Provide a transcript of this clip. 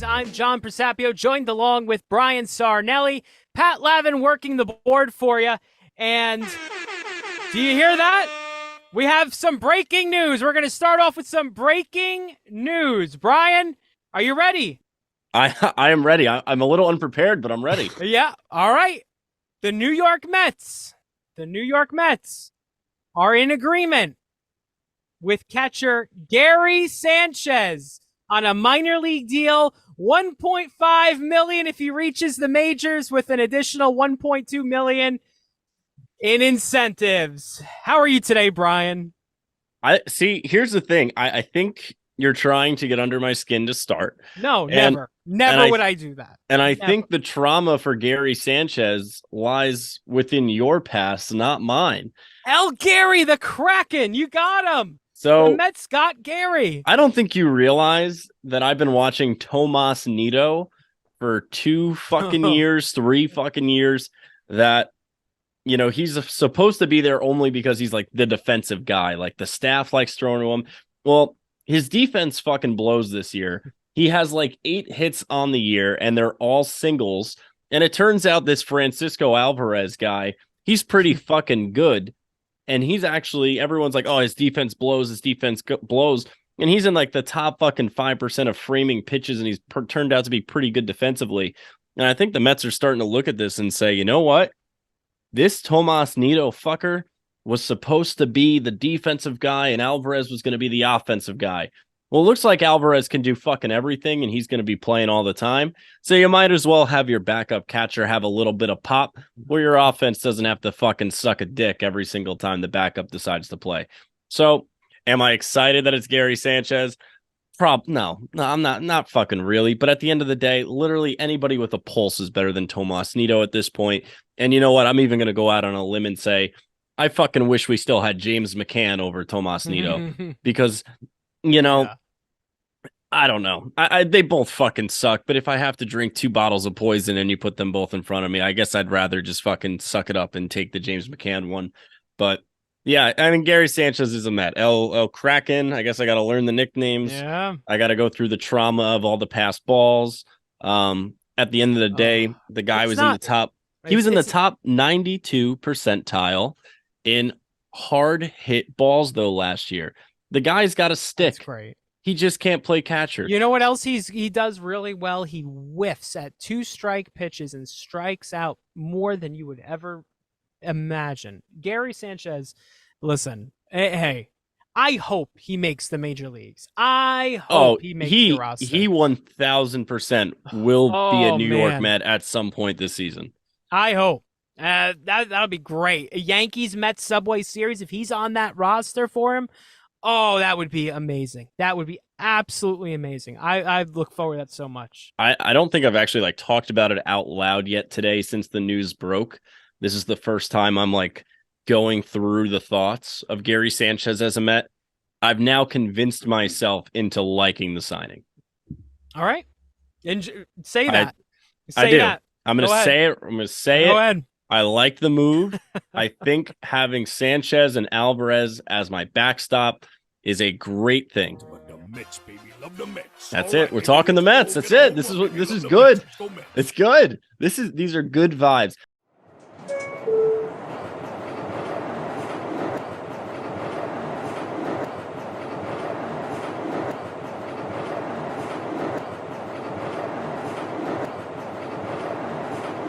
I'm John Presapio, joined along with Brian Sarnelli, Pat Lavin working the board for you. And do you hear that? We have some breaking news. We're going to start off with some breaking news. Brian, are you ready? I am ready. I'm a little unprepared, but I'm ready. Yeah. All right. The New York Mets are in agreement with catcher Gary Sanchez on a minor league deal, $1.5 million if he reaches the majors, with an additional $1.2 million in incentives. How are you today, Brian? I see. Here's the thing. I think you're trying to get under my skin to start. No, And never would I do that. And I Never. think the trauma for Gary Sanchez lies within your past, not mine. El Gary, the Kraken, you got him. So the Mets got Gary. I don't think you realize that I've been watching Tomas Nido for 2 fucking years, 3 fucking years. That, you know, he's supposed to be there only because he's like the defensive guy. Like the staff likes throwing to him. Well, his defense fucking blows this year. He has like 8 hits on the year, and they're all singles. And it turns out this Francisco Alvarez guy, he's pretty fucking good. And he's actually, everyone's like, oh, his defense blows, blows. And he's in like the top fucking 5% of framing pitches, and he's turned out to be pretty good defensively. And I think the Mets are starting to look at this and say, you know what? This Tomas Nido fucker was supposed to be the defensive guy, and Alvarez was going to be the offensive guy. Well, it looks like Alvarez can do fucking everything, and he's going to be playing all the time. So you might as well have your backup catcher have a little bit of pop where your offense doesn't have to fucking suck a dick every single time the backup decides to play. So am I excited that it's Gary Sanchez? No, I'm not fucking really. But at the end of the day, literally anybody with a pulse is better than Tomas Nido at this point. And you know what? I'm even going to go out on a limb and say, I fucking wish we still had James McCann over Tomas Nido because, you know, yeah. I don't know. They both fucking suck. But if I have to drink 2 bottles of poison and you put them both in front of me, I guess I'd rather just fucking suck it up and take the James McCann one. But yeah, I mean, Gary Sanchez is a Met. El Kraken. I guess I got to learn the nicknames. Yeah. I got to go through the trauma of all the past balls. At the end of the day, the guy was in the top. He was in the top 92 percentile in hard hit balls, though, last year. The guy's got a stick. That's great. He just can't play catcher. You know what else he does really well? He whiffs at 2 strike pitches and strikes out more than you would ever imagine. Gary Sanchez, listen, hey, I hope he makes the major leags. I hope he makes the roster. He 1000% will be a New York Met at some point this season. I hope. That'll be great. A Yankees Mets Subway Series, if he's on that roster for him, oh, that would be amazing. That would be absolutely amazing. I look forward to that so much. I don't think I've actually like talked about it out loud yet today since the news broke. This is the first time I'm like going through the thoughts of Gary Sanchez as a Met. I've now convinced myself into liking the signing. All right. And say that. I do. That. I'm going to say it. I'm going to say it. Go ahead. I like the move. I think having Sanchez and Alvarez as my backstop is a great thing. That's it. We're talking the Mets. That's it. This is good. It's good. These are good vibes.